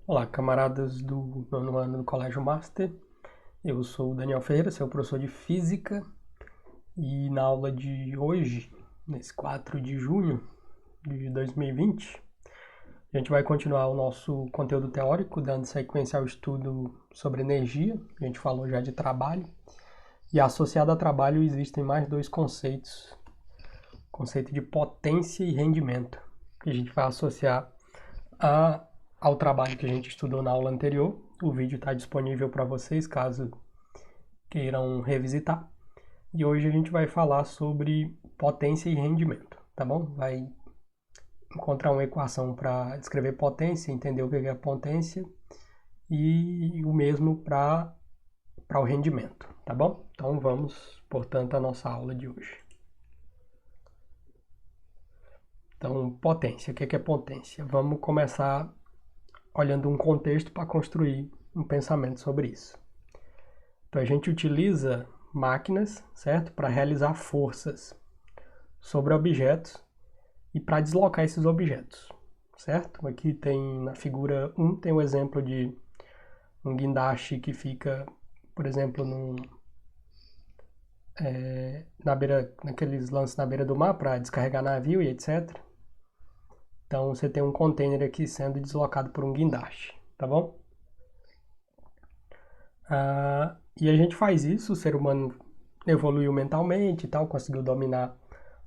Olá, camaradas do nono ano do Colégio Master. Eu sou o Daniel Ferreira, sou professor de Física e na aula de hoje, nesse 4 de junho de 2020, a gente vai continuar o nosso conteúdo teórico, dando sequência ao estudo sobre energia. A gente falou já de trabalho e associado a trabalho existem mais dois conceitos, o conceito de potência e rendimento, que a gente vai associar ao trabalho que a gente estudou na aula anterior. O vídeo está disponível para vocês, caso queiram revisitar. E hoje a gente vai falar sobre potência e rendimento, tá bom? Vai encontrar uma equação para descrever potência, entender o que é potência e o mesmo para o rendimento, tá bom? Então vamos, portanto, à nossa aula de hoje. Então, potência. O que é potência? Vamos começar olhando um contexto para construir um pensamento sobre isso. Então, a gente utiliza máquinas, certo? Para realizar forças sobre objetos e para deslocar esses objetos, certo? Aqui tem, na figura 1, tem o exemplo de um guindaste que fica, por exemplo, naqueles lances na beira do mar para descarregar navio e etc. Então, você tem um container aqui sendo deslocado por um guindaste, tá bom? E a gente faz isso, o ser humano evoluiu mentalmente e tal, conseguiu dominar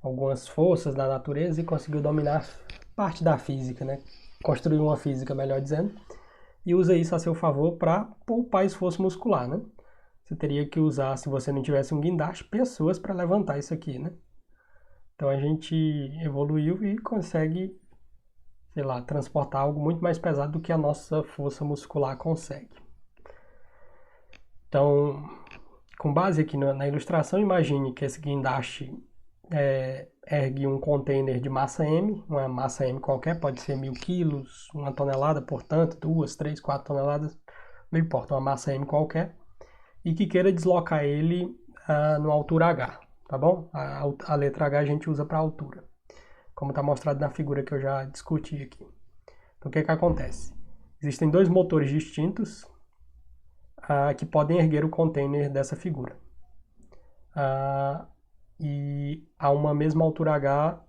algumas forças da natureza e conseguiu dominar parte da física, né? Construiu uma física, melhor dizendo, e usa isso a seu favor para poupar esforço muscular, né? Você teria que usar, se você não tivesse um guindaste, pessoas para levantar isso aqui, né? Então a gente evoluiu e consegue, sei lá, transportar algo muito mais pesado do que a nossa força muscular consegue. Então, com base aqui na ilustração, imagine que esse guindaste ergue um container de massa M, uma massa M qualquer, pode ser 1.000 quilos, 1 tonelada, portanto, 2, 3, 4 toneladas, não importa, uma massa M qualquer, e que queira deslocar ele numa altura H, tá bom? A letra H a gente usa para altura, como está mostrado na figura que eu já discuti aqui. Então, o que acontece? Existem dois motores distintos que podem erguer o container dessa figura. E a uma mesma altura H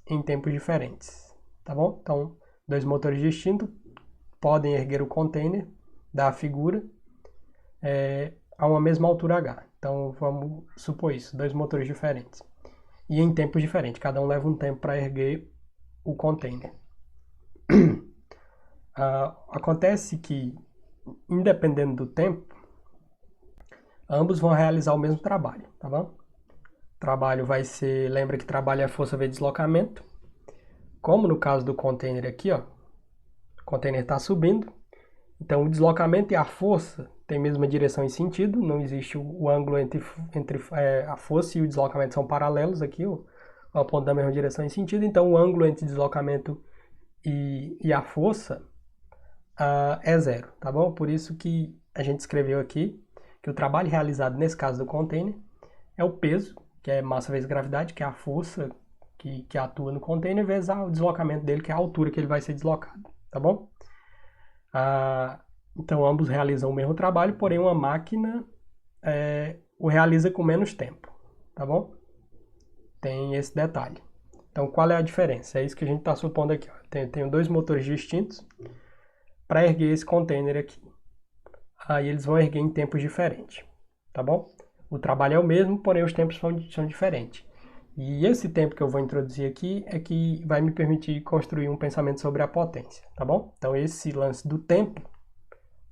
em tempos diferentes, tá bom? Então, dois motores distintos podem erguer o container da figura a uma mesma altura H. Então, vamos supor isso, dois motores diferentes. E em tempos diferentes, cada um leva um tempo para erguer o container. Acontece que, independente do tempo, ambos vão realizar o mesmo trabalho, tá bom? Trabalho vai ser, lembra que trabalho é força vezes deslocamento. Como no caso do container aqui, ó, o container está subindo, então o deslocamento e a força têm a mesma direção e sentido, não existe o ângulo entre a força e o deslocamento são paralelos aqui, ó, ao ponto da mesma direção e sentido, então o ângulo entre deslocamento e a força é zero, tá bom? Por isso que a gente escreveu aqui que o trabalho realizado nesse caso do container é o peso, que é massa vezes gravidade, que é a força que atua no container, vezes o deslocamento dele, que é a altura que ele vai ser deslocado, tá bom? Então, ambos realizam o mesmo trabalho, porém uma máquina o realiza com menos tempo, tá bom? Tem esse detalhe. Então, qual é a diferença? É isso que a gente está supondo aqui. Ó. Tenho dois motores distintos para erguer esse container aqui. Aí eles vão erguer em tempos diferentes, tá bom? O trabalho é o mesmo, porém os tempos são diferentes. E esse tempo que eu vou introduzir aqui é que vai me permitir construir um pensamento sobre a potência, tá bom? Então esse lance do tempo,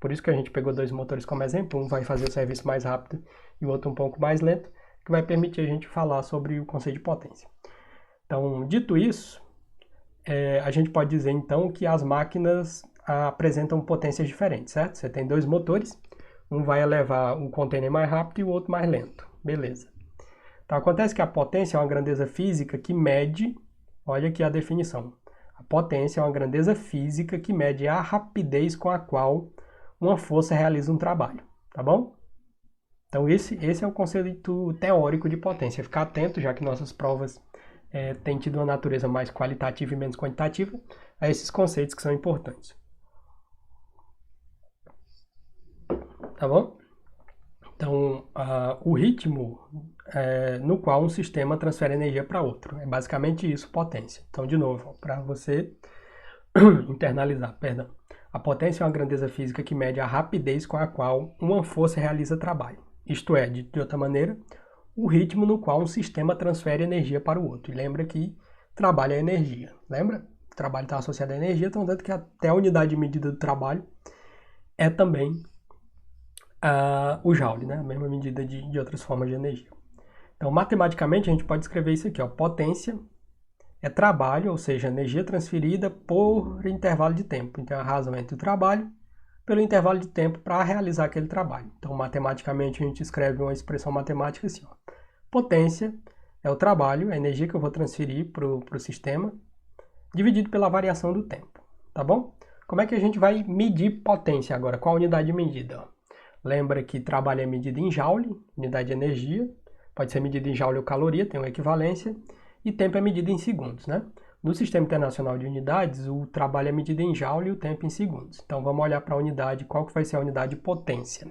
por isso que a gente pegou dois motores como exemplo, um vai fazer o serviço mais rápido e o outro um pouco mais lento, que vai permitir a gente falar sobre o conceito de potência. Então, dito isso, a gente pode dizer então que as máquinas apresentam potências diferentes, certo? Você tem dois motores, um vai elevar um container mais rápido e o outro mais lento. Beleza. Então, acontece que a potência é uma grandeza física que mede, olha aqui a definição, a potência é uma grandeza física que mede a rapidez com a qual uma força realiza um trabalho, tá bom? Então, esse é o conceito teórico de potência. Ficar atento, já que nossas provas têm tido uma natureza mais qualitativa e menos quantitativa, a esses conceitos que são importantes. tá bom? Então, o ritmo no qual um sistema transfere energia para outro. É basicamente isso, potência. Então, de novo, para você internalizar, perdão. A potência é uma grandeza física que mede a rapidez com a qual uma força realiza trabalho. Isto é, de outra maneira, o ritmo no qual um sistema transfere energia para o outro. E lembra que trabalho é energia. Lembra? O trabalho está associado à energia, então tanto que até a unidade de medida do trabalho é também o joule, né? A mesma medida de outras formas de energia. Então, matematicamente, a gente pode escrever isso aqui, ó. Potência é trabalho, ou seja, energia transferida por intervalo de tempo. Então, a razão entre o trabalho pelo intervalo de tempo para realizar aquele trabalho. Então, matematicamente, a gente escreve uma expressão matemática assim, ó. Potência é o trabalho, a energia que eu vou transferir para o sistema, dividido pela variação do tempo, tá bom? Como é que a gente vai medir potência agora? Qual a unidade de medida? Lembra que trabalho é medido em joule, unidade de energia, pode ser medido em joule ou caloria, tem uma equivalência, e tempo é medido em segundos, né? No Sistema Internacional de Unidades, o trabalho é medido em joule e o tempo em segundos. Então, vamos olhar para a unidade, qual que vai ser a unidade de potência.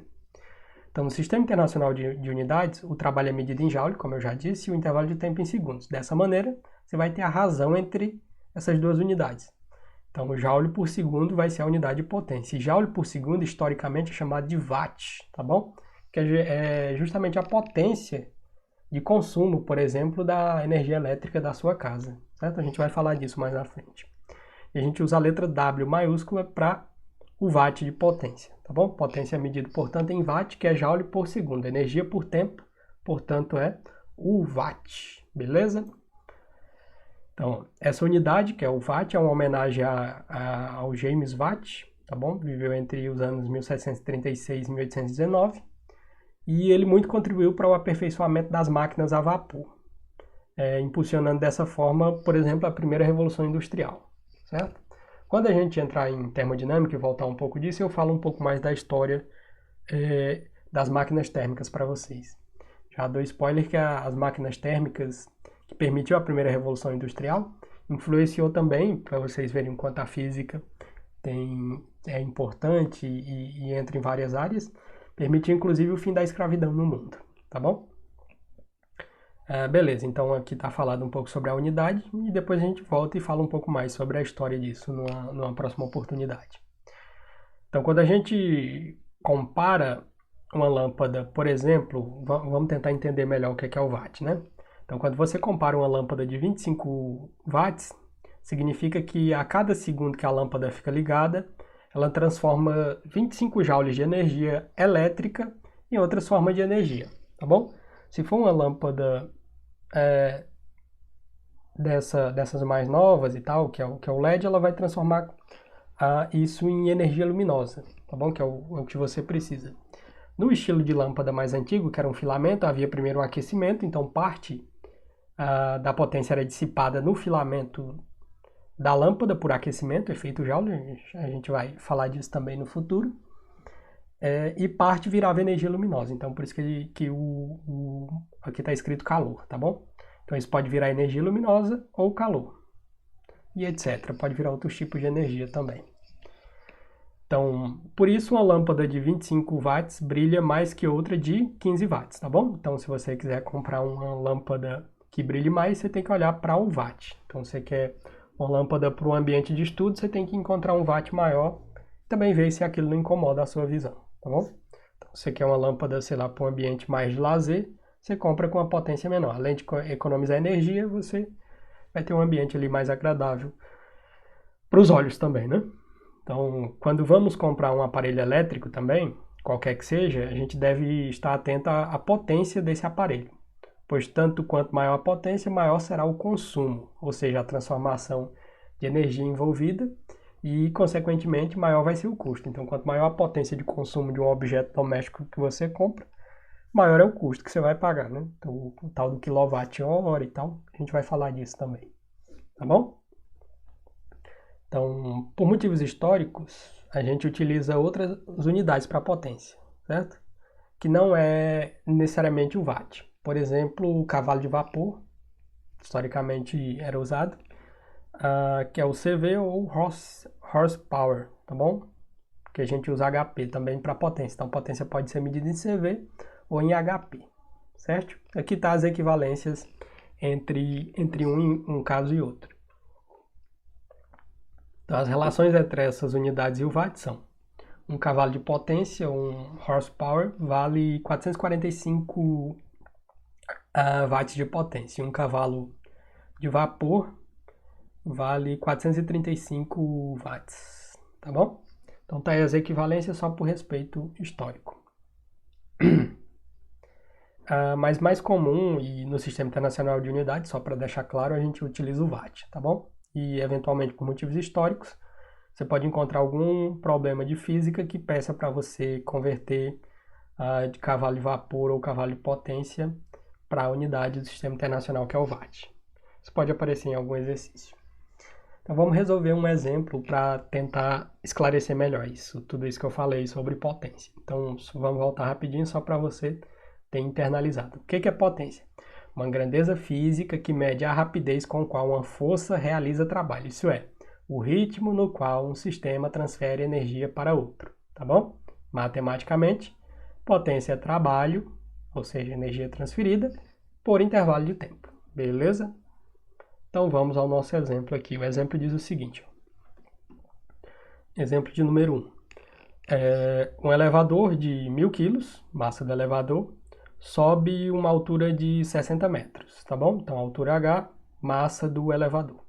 Então, no Sistema Internacional de Unidades, o trabalho é medido em joule, como eu já disse, e o intervalo de tempo em segundos. Dessa maneira, você vai ter a razão entre essas duas unidades. Então, o joule por segundo vai ser a unidade de potência. E joule por segundo, historicamente, é chamado de watt, tá bom? Que é justamente a potência de consumo, por exemplo, da energia elétrica da sua casa, certo? A gente vai falar disso mais na frente. E a gente usa a letra W maiúscula para o watt de potência, tá bom? Potência é medida, portanto, em watt, que é joule por segundo. Energia por tempo, portanto, é o watt, beleza? Então, essa unidade, que é o watt, é uma homenagem ao James Watt, tá bom? Viveu entre os anos 1736 e 1819. E ele muito contribuiu para o aperfeiçoamento das máquinas a vapor, impulsionando dessa forma, por exemplo, a primeira revolução industrial, certo? Quando a gente entrar em termodinâmica e voltar um pouco disso, eu falo um pouco mais da história das máquinas térmicas para vocês. Já dou spoiler que as máquinas térmicas, que permitiu a primeira revolução industrial, influenciou também, para vocês verem o quanto a física é importante e entra em várias áreas, permitiu inclusive o fim da escravidão no mundo, tá bom? Beleza, então aqui está falado um pouco sobre a unidade e depois a gente volta e fala um pouco mais sobre a história disso numa próxima oportunidade. Então, quando a gente compara uma lâmpada, por exemplo, vamos tentar entender melhor o que é o watt, né? Então, quando você compara uma lâmpada de 25 watts, significa que a cada segundo que a lâmpada fica ligada, ela transforma 25 joules de energia elétrica em outras formas de energia, tá bom? Se for uma lâmpada dessas mais novas e tal, que é o LED, ela vai transformar isso em energia luminosa, tá bom? Que é o que você precisa. No estilo de lâmpada mais antigo, que era um filamento, havia primeiro um aquecimento, então parte da potência era dissipada no filamento da lâmpada por aquecimento, efeito Joule, a gente vai falar disso também no futuro, e parte virava energia luminosa, então por isso que aqui está escrito calor, tá bom? Então isso pode virar energia luminosa ou calor, e etc. Pode virar outros tipos de energia também. Então, por isso uma lâmpada de 25 watts brilha mais que outra de 15 watts, tá bom? Então, se você quiser comprar uma lâmpada que brilhe mais, você tem que olhar para o watt. Então, você quer uma lâmpada para um ambiente de estudo, você tem que encontrar um watt maior, também ver se aquilo não incomoda a sua visão, tá bom? Então, você quer uma lâmpada, sei lá, para um ambiente mais de lazer, você compra com uma potência menor. Além de economizar energia, você vai ter um ambiente ali mais agradável para os olhos também, né? Então, quando vamos comprar um aparelho elétrico também, qualquer que seja, a gente deve estar atento à potência desse aparelho, pois tanto quanto maior a potência, maior será o consumo, ou seja, a transformação de energia envolvida e, consequentemente, maior vai ser o custo. Então, quanto maior a potência de consumo de um objeto doméstico que você compra, maior é o custo que você vai pagar, né? Então, o tal do quilowatt-hora e tal, a gente vai falar disso também, tá bom? Então, por motivos históricos, a gente utiliza outras unidades para potência, certo? Que não é necessariamente o watt. Por exemplo, o cavalo de vapor, historicamente era usado, que é o CV ou horsepower, tá bom? porque a gente usa HP também para potência. Então, potência pode ser medida em CV ou em HP, certo? Aqui está as equivalências entre um caso e outro. Então, as relações entre essas unidades e o watt são: um cavalo de potência, um horsepower, vale 445 watts de potência. Um cavalo de vapor vale 435 watts, tá bom? Então tá aí as equivalências só por respeito histórico. Mas mais comum e no Sistema Internacional de Unidades, só para deixar claro, a gente utiliza o watt, tá bom? E eventualmente por motivos históricos, você pode encontrar algum problema de física que peça para você converter de cavalo de vapor ou cavalo de potência para a unidade do Sistema Internacional, que é o watt. Isso pode aparecer em algum exercício. Então vamos resolver um exemplo para tentar esclarecer melhor tudo isso que eu falei sobre potência. Então vamos voltar rapidinho só para você ter internalizado. O que é potência? Uma grandeza física que mede a rapidez com a qual uma força realiza trabalho. Isso é, o ritmo no qual um sistema transfere energia para outro, tá bom? Matematicamente, potência é trabalho, ou seja, energia transferida, por intervalo de tempo, beleza? Então vamos ao nosso exemplo aqui. O exemplo diz o seguinte. Exemplo de número 1. Um elevador de 1.000 kg, massa do elevador, sobe uma altura de 60 metros, tá bom? Então altura H, massa do elevador.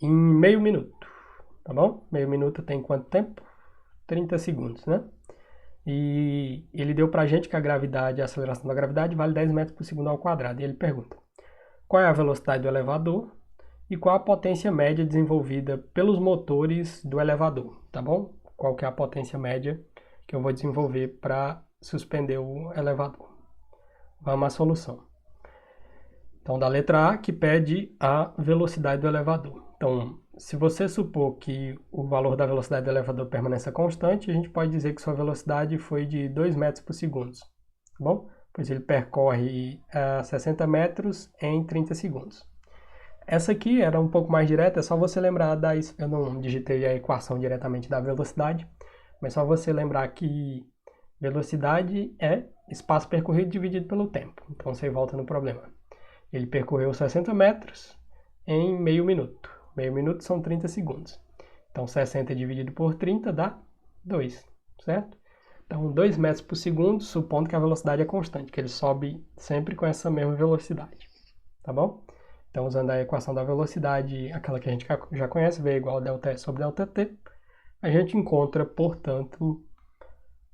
Em meio minuto, tá bom? Meio minuto tem quanto tempo? 30 segundos, né? E ele deu pra gente que a gravidade, a aceleração da gravidade vale 10 metros por segundo ao quadrado. E ele pergunta: qual é a velocidade do elevador e qual a potência média desenvolvida pelos motores do elevador, tá bom? Qual que é a potência média que eu vou desenvolver para suspender o elevador. Vamos à solução. Então, da letra A, que pede a velocidade do elevador. Então, se você supor que o valor da velocidade do elevador permaneça constante, a gente pode dizer que sua velocidade foi de 2 metros por segundo, tá bom? Pois ele percorre 60 metros em 30 segundos. Essa aqui era um pouco mais direta, é só você lembrar eu não digitei a equação diretamente da velocidade, mas só você lembrar que velocidade é espaço percorrido dividido pelo tempo. Então você volta no problema. Ele percorreu 60 metros em meio minuto. Meio minuto são 30 segundos. Então 60 dividido por 30 dá 2, certo? Então 2 metros por segundo, supondo que a velocidade é constante, que ele sobe sempre com essa mesma velocidade, tá bom? Então, usando a equação da velocidade, aquela que a gente já conhece, V igual a ΔT sobre ΔT, a gente encontra, portanto,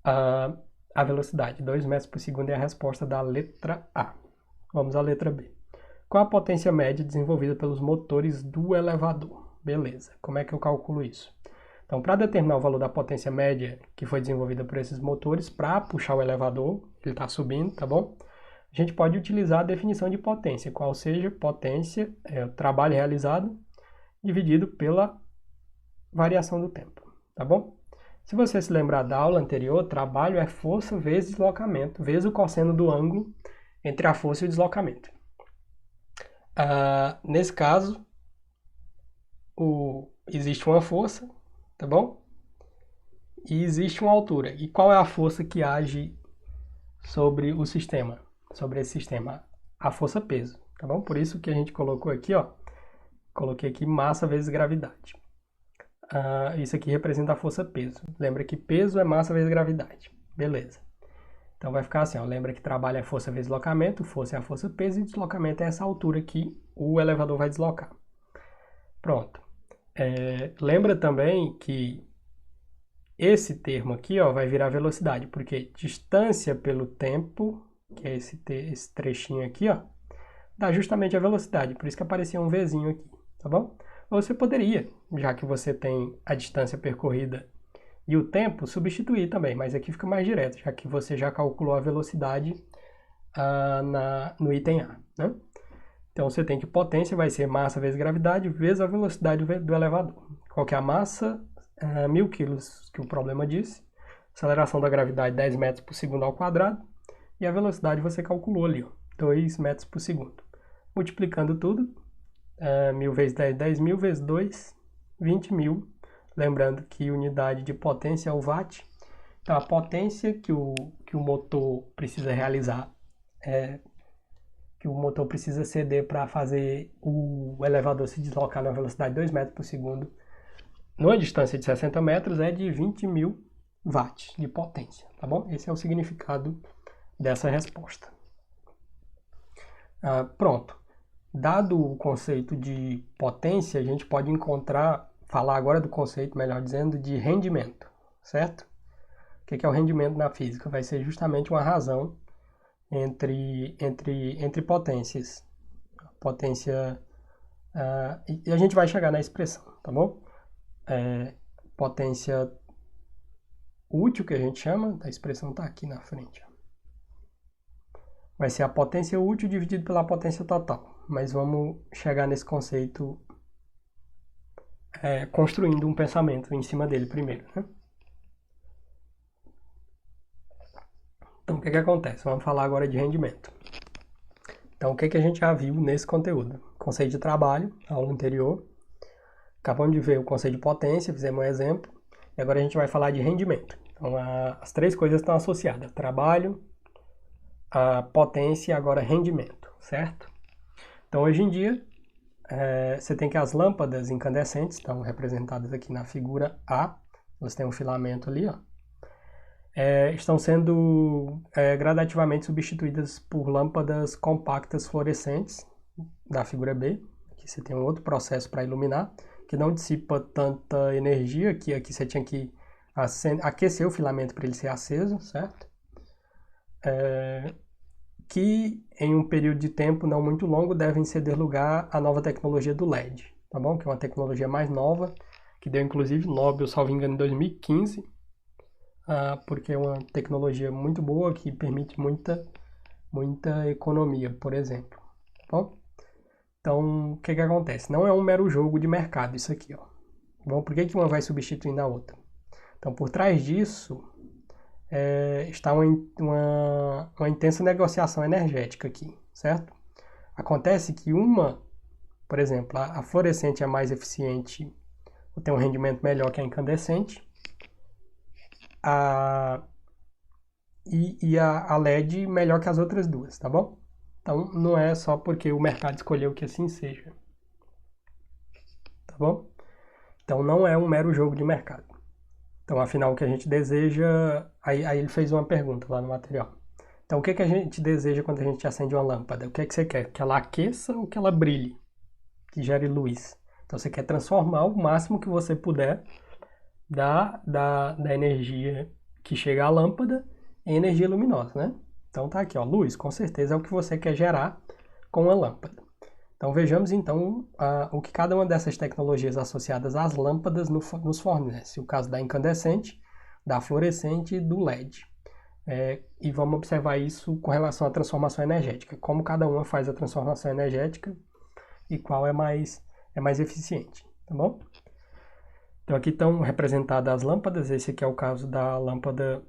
a velocidade. 2 metros por segundo é a resposta da letra A. Vamos à letra B. Qual a potência média desenvolvida pelos motores do elevador? Beleza. Como é que eu calculo isso? Então, para determinar o valor da potência média que foi desenvolvida por esses motores, para puxar o elevador, ele está subindo, tá bom? A gente pode utilizar a definição de potência, qual seja potência é o trabalho realizado dividido pela variação do tempo, tá bom? Se você se lembrar da aula anterior, trabalho é força vezes deslocamento, vezes o cosseno do ângulo entre a força e o deslocamento. Nesse caso, existe uma força, tá bom? E existe uma altura. E qual é a força que age sobre o sistema? Sobre esse sistema? A força peso, tá bom? Por isso que a gente colocou aqui, ó. Coloquei aqui massa vezes gravidade. Isso aqui representa a força peso. Lembra que peso é massa vezes gravidade. Beleza. Então vai ficar assim, ó. Lembra que trabalho é força vezes deslocamento, força é a força peso e deslocamento é essa altura que o elevador vai deslocar. Pronto. Lembra também que esse termo aqui, ó, vai virar velocidade, porque distância pelo tempo, que é esse trechinho aqui, ó, dá justamente a velocidade, por isso que aparecia um Vzinho aqui, tá bom? Ou você poderia, já que você tem a distância percorrida e o tempo, substituir também, mas aqui fica mais direto, já que você já calculou a velocidade no item A, né? Então você tem que potência vai ser massa vezes gravidade vezes a velocidade do elevador. Qual que é a massa? 1.000 kg, que o problema disse. Aceleração da gravidade 10 metros por segundo ao quadrado. E a velocidade você calculou ali, ó, 2 metros por segundo. Multiplicando tudo, 1.000 vezes 10, 10.000 vezes 2, 20.000. Lembrando que unidade de potência é o watt. Então, a potência que o motor precisa realizar, que o motor precisa ceder para fazer o elevador se deslocar na velocidade de 2 metros por segundo, numa distância de 60 metros, é de 20.000 watts de potência, tá bom? Esse é o significado dessa resposta. Pronto. Dado o conceito de potência, a gente pode falar agora do conceito, melhor dizendo, de rendimento, certo? O que é o rendimento na física? Vai ser justamente uma razão entre potências. Potência, e a gente vai chegar na expressão, tá bom? Potência útil, que a gente chama, a expressão está aqui na frente. Vai ser a potência útil dividido pela potência total. Mas vamos chegar nesse conceito construindo um pensamento em cima dele primeiro, né? Então, o que acontece? Vamos falar agora de rendimento. Então, o que a gente já viu nesse conteúdo? Conceito de trabalho, aula anterior. Acabamos de ver o conceito de potência, fizemos um exemplo. E agora a gente vai falar de rendimento. Então, as três coisas estão associadas. Trabalho, a potência e agora rendimento, certo? Então, hoje em dia, você tem que as lâmpadas incandescentes, estão representadas aqui na figura A. Elas têm um filamento ali, ó. Estão sendo gradativamente substituídas por lâmpadas compactas fluorescentes, da figura B. Aqui você tem um outro processo para iluminar, que não dissipa tanta energia, que aqui você tinha que aquecer o filamento para ele ser aceso, certo? Que em um período de tempo não muito longo devem ceder lugar à nova tecnologia do LED, tá bom? Que é uma tecnologia mais nova, que deu inclusive Nobel, salvo engano, em 2015, porque é uma tecnologia muito boa que permite muita economia, por exemplo, tá bom? Então, o que acontece? Não é um mero jogo de mercado isso aqui, ó. Bom, por que uma vai substituindo a outra? Então, por trás disso está uma intensa negociação energética aqui, certo? Acontece que por exemplo, a fluorescente é mais eficiente, tem um rendimento melhor que a incandescente, e a LED melhor que as outras duas, tá bom? Então, não é só porque o mercado escolheu que assim seja, tá bom? Então, não é um mero jogo de mercado. Então, afinal, o que a gente deseja... Aí ele fez uma pergunta lá no material. Então, o que a gente deseja quando a gente acende uma lâmpada? O que você quer? Que ela aqueça ou que ela brilhe? Que gere luz? Então, você quer transformar o máximo que você puder da energia que chega à lâmpada em energia luminosa, né? Então, tá aqui, ó, luz, com certeza é o que você quer gerar com a lâmpada. Então, vejamos, então, o que cada uma dessas tecnologias associadas às lâmpadas nos fornece. O caso da incandescente, da fluorescente e do LED. E vamos observar isso com relação à transformação energética. Como cada uma faz a transformação energética e qual é mais eficiente, tá bom? Então, aqui estão representadas as lâmpadas. Esse aqui é o caso da lâmpada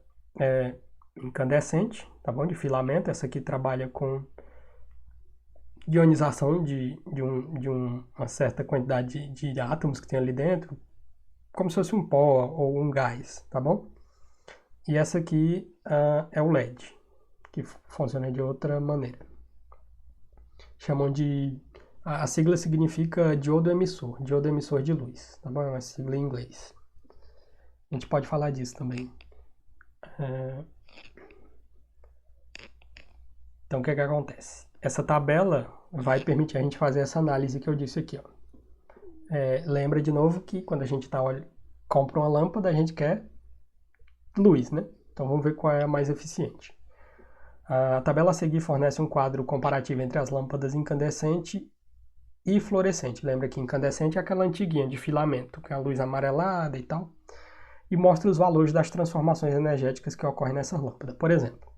incandescente, tá bom? De filamento. Essa aqui trabalha com ionização de uma certa quantidade de átomos que tem ali dentro, como se fosse um pó ou um gás, tá bom? E essa aqui é o LED, que funciona de outra maneira. Chamam de... A sigla significa diodo emissor de luz, tá bom? É uma sigla em inglês. A gente pode falar disso também. Então, o que acontece? Essa tabela vai permitir a gente fazer essa análise que eu disse aqui, ó. Lembra de novo que quando a gente compra uma lâmpada, a gente quer luz, né? Então vamos ver qual é a mais eficiente. A tabela a seguir fornece um quadro comparativo entre as lâmpadas incandescente e fluorescente. Lembra que incandescente é aquela antiguinha de filamento, que é a luz amarelada e tal. E mostra os valores das transformações energéticas que ocorrem nessa lâmpada. Por exemplo,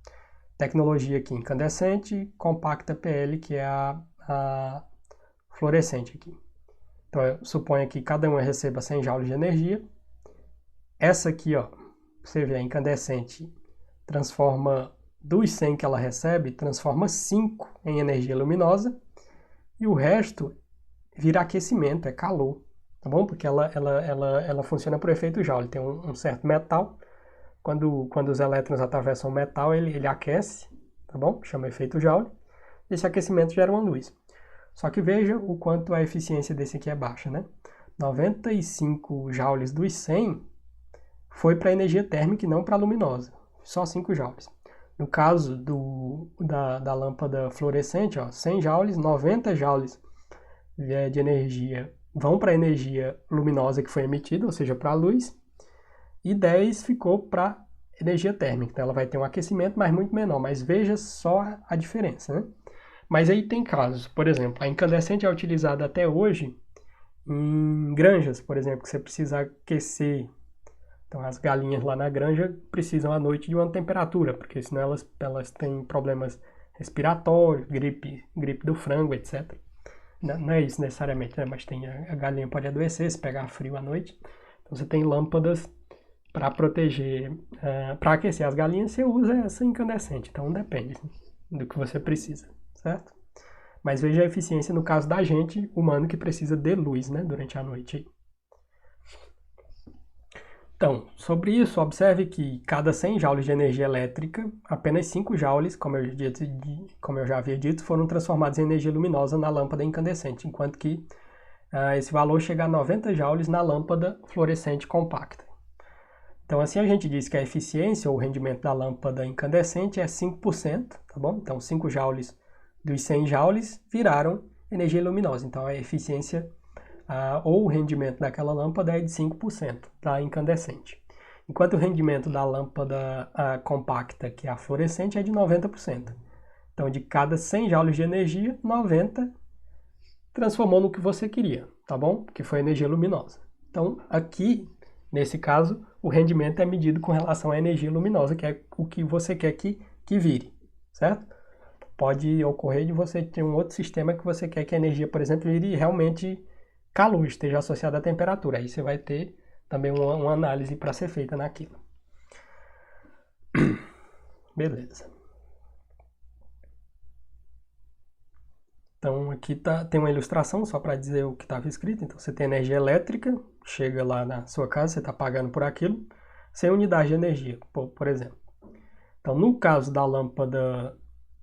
tecnologia aqui incandescente, compacta PL, que é a fluorescente aqui. Então, eu suponho que cada uma receba 100 joules de energia. Essa aqui, ó, você vê, a incandescente transforma dos 100 que ela recebe, transforma 5 em energia luminosa. E o resto vira aquecimento, é calor. tá bom? Porque ela funciona por efeito Joule. Tem um certo metal, quando os elétrons atravessam o metal, ele aquece, tá bom? Chama efeito Joule. Esse aquecimento gera uma luz. Só que veja o quanto a eficiência desse aqui é baixa, né? 95 joules dos 100 foi para energia térmica e não para luminosa. Só 5 joules. No caso da lâmpada fluorescente, ó, 100 joules, 90 joules de energia vão para a energia luminosa que foi emitida, ou seja, para a luz, e 10 ficou para energia térmica. Então ela vai ter um aquecimento, mas muito menor. Mas veja só a diferença, né? Mas aí tem casos, por exemplo, a incandescente é utilizada até hoje em granjas, por exemplo, que você precisa aquecer. Então as galinhas lá na granja precisam à noite de uma temperatura, porque senão elas têm problemas respiratórios, gripe do frango, etc. Não é isso necessariamente, né? Mas a galinha pode adoecer se pegar frio à noite. Então você tem lâmpadas para proteger, para aquecer as galinhas, você usa essa incandescente. Então depende do que você precisa, certo? Mas veja a eficiência no caso da gente, humano, que precisa de luz, né, durante a noite. Então, sobre isso, observe que cada 100 joules de energia elétrica, apenas 5 joules, como eu já havia dito, foram transformados em energia luminosa na lâmpada incandescente, enquanto que esse valor chega a 90 joules na lâmpada fluorescente compacta. Então, assim a gente diz que a eficiência ou o rendimento da lâmpada incandescente é 5%, tá bom? Então, 5 joules dos 100 joules viraram energia luminosa. Então, a eficiência ou o rendimento daquela lâmpada é de 5% da incandescente. Enquanto o rendimento da lâmpada compacta, que é a fluorescente, é de 90%. Então, de cada 100 joules de energia, 90 transformou no que você queria, tá bom? Que foi energia luminosa. Então, aqui, nesse caso, o rendimento é medido com relação à energia luminosa, que é o que você quer que vire, certo? Pode ocorrer de você ter um outro sistema que você quer que a energia, por exemplo, vire realmente calor, esteja associada à temperatura. Aí você vai ter também uma análise para ser feita naquilo. Beleza. Então aqui tem uma ilustração só para dizer o que estava escrito. Então você tem energia elétrica, chega lá na sua casa, você está pagando por aquilo, 100 unidades de energia, por exemplo. Então no caso da lâmpada,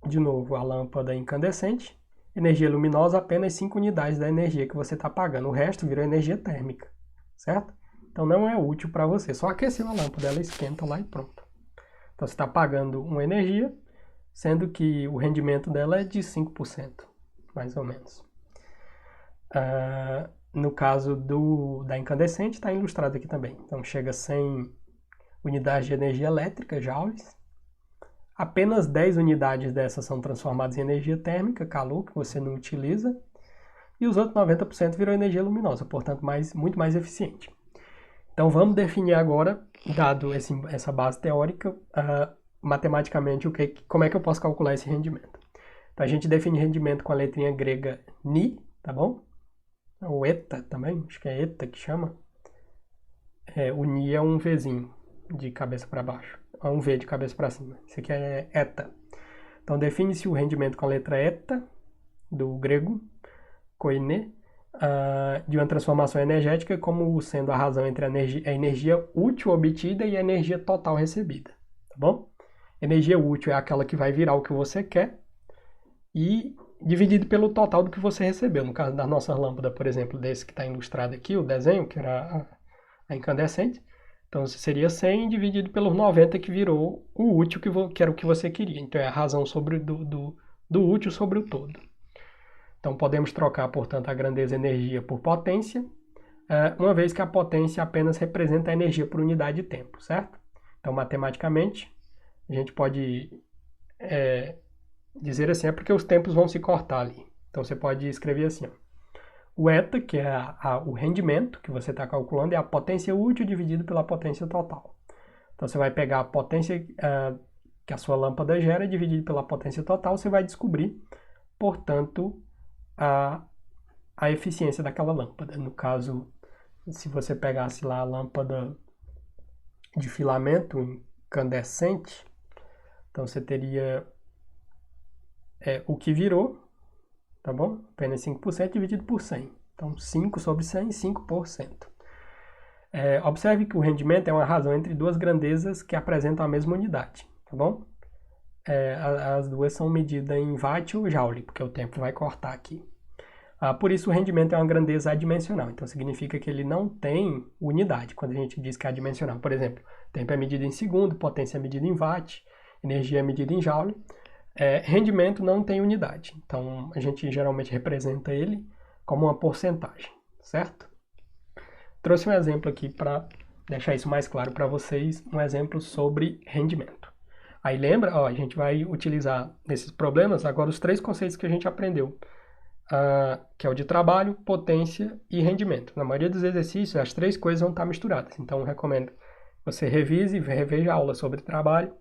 de novo, a lâmpada incandescente, energia luminosa, apenas 5 unidades da energia que você está pagando. O resto virou energia térmica, certo? Então não é útil para você. Só aquecer a lâmpada, ela esquenta lá e pronto. Então você está pagando uma energia, sendo que o rendimento dela é de 5%, mais ou menos. No caso da incandescente, está ilustrado aqui também. Então chega a 100 unidades de energia elétrica, joules. Apenas 10 unidades dessas são transformadas em energia térmica, calor, que você não utiliza, e os outros 90% virou energia luminosa, portanto muito mais eficiente. Então vamos definir agora, dado essa base teórica, matematicamente como é que eu posso calcular esse rendimento. Então a gente define rendimento com a letrinha grega ni, tá bom? Ou eta também, acho que é eta que chama. O ni é um Vzinho de cabeça para baixo. É um V de cabeça para cima. Isso aqui é eta. Então, define-se o rendimento com a letra eta, do grego, koine, de uma transformação energética como sendo a razão entre a energia útil obtida e a energia total recebida. Tá bom? Energia útil é aquela que vai virar o que você quer e dividido pelo total do que você recebeu. No caso da nossa lâmpada, por exemplo, desse que está ilustrado aqui, o desenho, que era a incandescente. Então, seria 100 dividido pelos 90, que virou o útil, que era o que você queria. Então, é a razão do útil sobre o todo. Então, podemos trocar, portanto, a grandeza energia por potência, uma vez que a potência apenas representa a energia por unidade de tempo, certo? Então, matematicamente, a gente pode dizer assim, é porque os tempos vão se cortar ali. Então, você pode escrever assim, ó. O eta, que é o rendimento que você está calculando, é a potência útil dividido pela potência total. Então, você vai pegar a potência que a sua lâmpada gera dividido pela potência total, você vai descobrir, portanto, a eficiência daquela lâmpada. No caso, se você pegasse lá a lâmpada de filamento incandescente, então você teria o que virou, tá bom? Apenas 5% dividido por 100. Então, 5 sobre 100, 5%. Observe que o rendimento é uma razão entre duas grandezas que apresentam a mesma unidade, tá bom? As duas são medidas em watt ou joule, porque o tempo vai cortar aqui. Por isso, o rendimento é uma grandeza adimensional. Então, significa que ele não tem unidade quando a gente diz que é adimensional. Por exemplo, tempo é medido em segundo, potência é medida em watt, energia é medida em joule. Rendimento não tem unidade. Então, a gente geralmente representa ele como uma porcentagem, certo? Trouxe um exemplo aqui para deixar isso mais claro para vocês, um exemplo sobre rendimento. Aí lembra, a gente vai utilizar nesses problemas agora os 3 conceitos que a gente aprendeu, que é o de trabalho, potência e rendimento. Na maioria dos exercícios, as 3 coisas vão estar misturadas. Então, eu recomendo que você revise e reveja a aula sobre trabalho,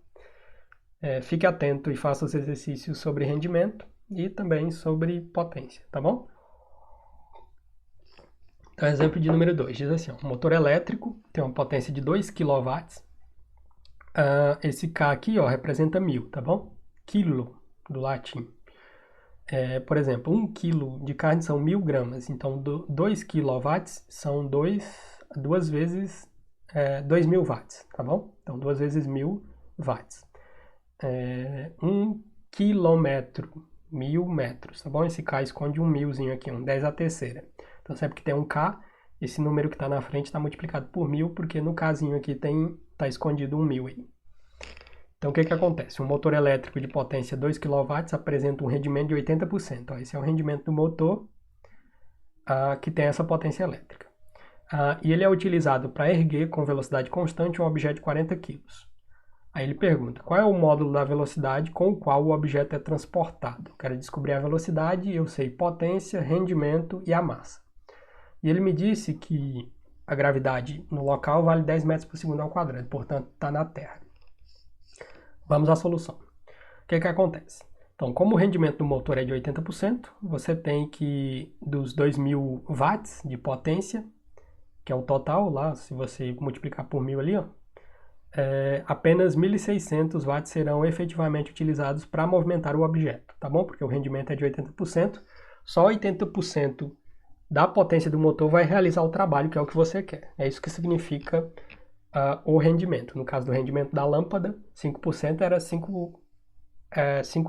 fique atento e faça os exercícios sobre rendimento e também sobre potência, tá bom? Então, exemplo de número 2, diz assim, um motor elétrico tem uma potência de 2 kW. Esse K aqui, representa 1000, tá bom? Quilo, do latim. Por exemplo, 1 kg de carne são 1000 gramas. Então, 2 kW são 2 vezes 2000 watts, tá bom? Então, 2 vezes 1000 watts. 1 quilômetro, 1000 metros, tá bom? Esse K esconde um milzinho aqui, um 10 à terceira. Então, sempre que tem um K, esse número que está na frente está multiplicado por 1000, porque no casinho aqui está escondido um 1000 aí. Então, o que acontece? Um motor elétrico de potência 2 kW apresenta um rendimento de 80%. Esse é o rendimento do motor que tem essa potência elétrica. E ele é utilizado para erguer com velocidade constante um objeto de 40 kg. Aí ele pergunta, qual é o módulo da velocidade com o qual o objeto é transportado? Eu quero descobrir a velocidade, eu sei potência, rendimento e a massa. E ele me disse que a gravidade no local vale 10 metros por segundo ao quadrado, portanto está na Terra. Vamos à solução. O que acontece? Então, como o rendimento do motor é de 80%, você tem que, dos 2000 watts de potência, que é o total lá, se você multiplicar por 1000 ali, apenas 1.600 watts serão efetivamente utilizados para movimentar o objeto, tá bom? Porque o rendimento é de 80%, só 80% da potência do motor vai realizar o trabalho, que é o que você quer. É isso que significa o rendimento. No caso do rendimento da lâmpada, 5% era 5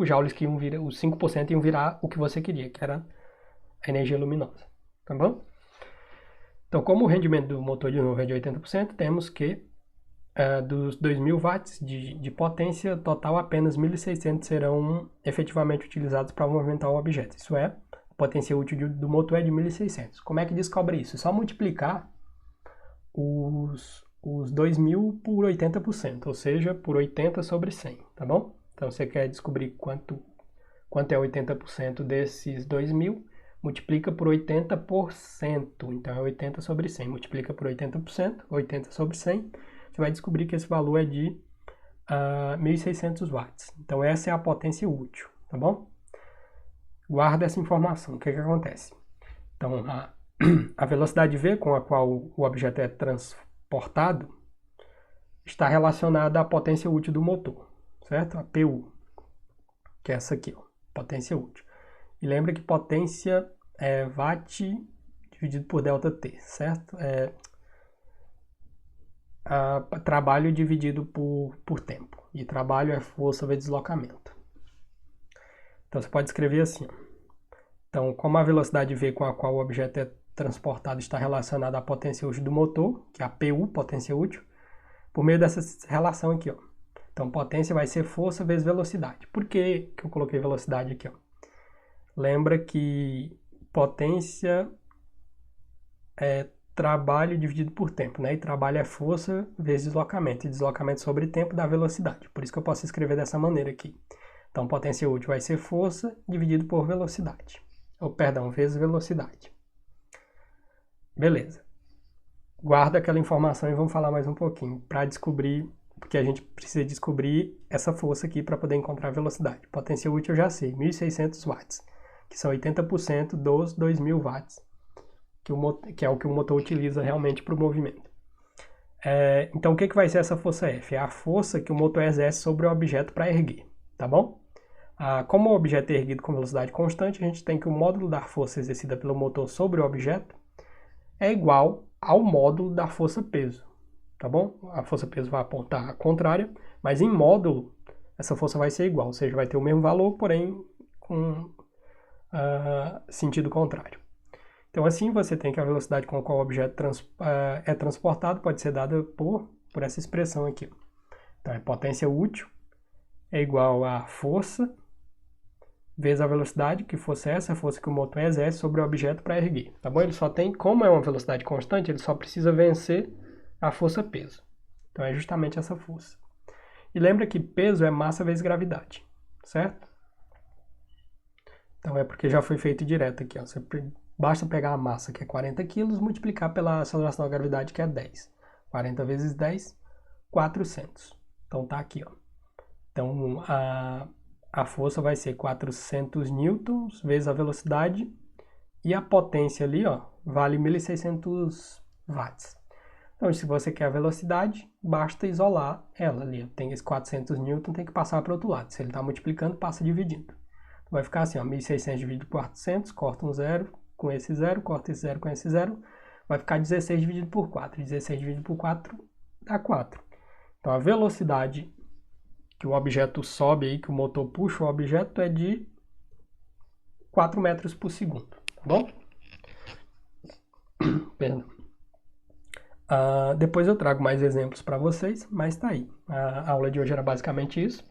joules que iam virar, os 5% iam virar o que você queria, que era a energia luminosa, tá bom? Então, como o rendimento do motor de novo é de 80%, temos que dos 2000 watts de potência total, apenas 1.600 serão efetivamente utilizados para movimentar o objeto. Isso é, a potência útil do motor é de 1.600. Como é que descobre isso? É só multiplicar os 2.000 por 80%, ou seja, por 80 sobre 100, tá bom? Então, você quer descobrir quanto é 80% desses 2.000, multiplica por 80%, então é 80 sobre 100, multiplica por 80%, 80 sobre 100, você vai descobrir que esse valor é de 1.600 watts. Então, essa é a potência útil, tá bom? Guarda essa informação. O que acontece? Então, a velocidade V com a qual o objeto é transportado está relacionada à potência útil do motor, certo? A PU, que é essa aqui, potência útil. E lembra que potência é watt dividido por ΔT, certo? Trabalho dividido por tempo. E trabalho é força vezes deslocamento. Então, você pode escrever assim. Então, como a velocidade V com a qual o objeto é transportado está relacionada à potência útil do motor, que é a PU, potência útil, por meio dessa relação aqui, ó. Então, potência vai ser força vezes velocidade. Por que eu coloquei velocidade aqui, ó? Lembra que potência é trabalho dividido por tempo, né? E trabalho é força vezes deslocamento. E deslocamento sobre tempo dá velocidade. Por isso que eu posso escrever dessa maneira aqui. Então, potência útil vai ser força dividido por velocidade. Vezes velocidade. Beleza. Guarda aquela informação e vamos falar mais um pouquinho para descobrir, porque a gente precisa descobrir essa força aqui para poder encontrar a velocidade. Potência útil eu já sei, 1.600 watts, que são 80% dos 2.000 watts, que é o que o motor utiliza realmente para o movimento. Então, o que vai ser essa força F? É a força que o motor exerce sobre o objeto para erguer, tá bom? Como o objeto é erguido com velocidade constante, a gente tem que o módulo da força exercida pelo motor sobre o objeto é igual ao módulo da força-peso, tá bom? A força-peso vai apontar a contrária, mas em módulo, essa força vai ser igual, ou seja, vai ter o mesmo valor, porém com sentido contrário. Então, assim, você tem que a velocidade com a qual o objeto é transportado pode ser dada por essa expressão aqui. Então, a potência útil é igual a força vezes a velocidade, que fosse essa a força que o motor exerce sobre o objeto para erguer, tá bom? Ele só tem, como é uma velocidade constante, ele só precisa vencer a força-peso. Então, é justamente essa força. E lembra que peso é massa vezes gravidade, certo? Então, é porque já foi feito direto aqui, ó. Basta pegar a massa, que é 40 kg, multiplicar pela aceleração da gravidade, que é 10. 40 vezes 10, 400. Então, tá aqui, ó. Então, a força vai ser 400 newtons vezes a velocidade e a potência ali, ó, vale 1.600 watts. Então, se você quer a velocidade, basta isolar ela ali. Tem esse 400 newton, tem que passar para o outro lado. Se ele está multiplicando, passa dividindo. Vai ficar assim, ó, 1.600 dividido por 400, corta um zero com esse zero, corta esse zero com esse zero, vai ficar 16 dividido por 4. 16 dividido por 4 dá 4. Então, a velocidade que o objeto sobe aí, que o motor puxa o objeto, é de 4 metros por segundo, tá bom? Perdão. Depois eu trago mais exemplos para vocês, mas tá aí. A aula de hoje era basicamente isso.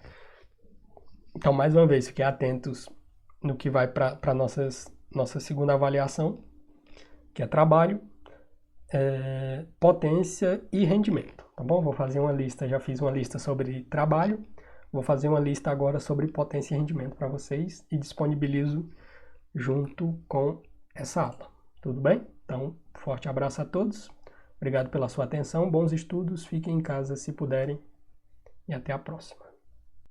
Então, mais uma vez, fiquem atentos no que vai para a nossa segunda avaliação, que é trabalho, potência e rendimento, tá bom? Vou fazer uma lista, já fiz uma lista sobre trabalho, vou fazer uma lista agora sobre potência e rendimento para vocês e disponibilizo junto com essa aula, tudo bem? Então, forte abraço a todos, obrigado pela sua atenção, bons estudos, fiquem em casa se puderem e até a próxima.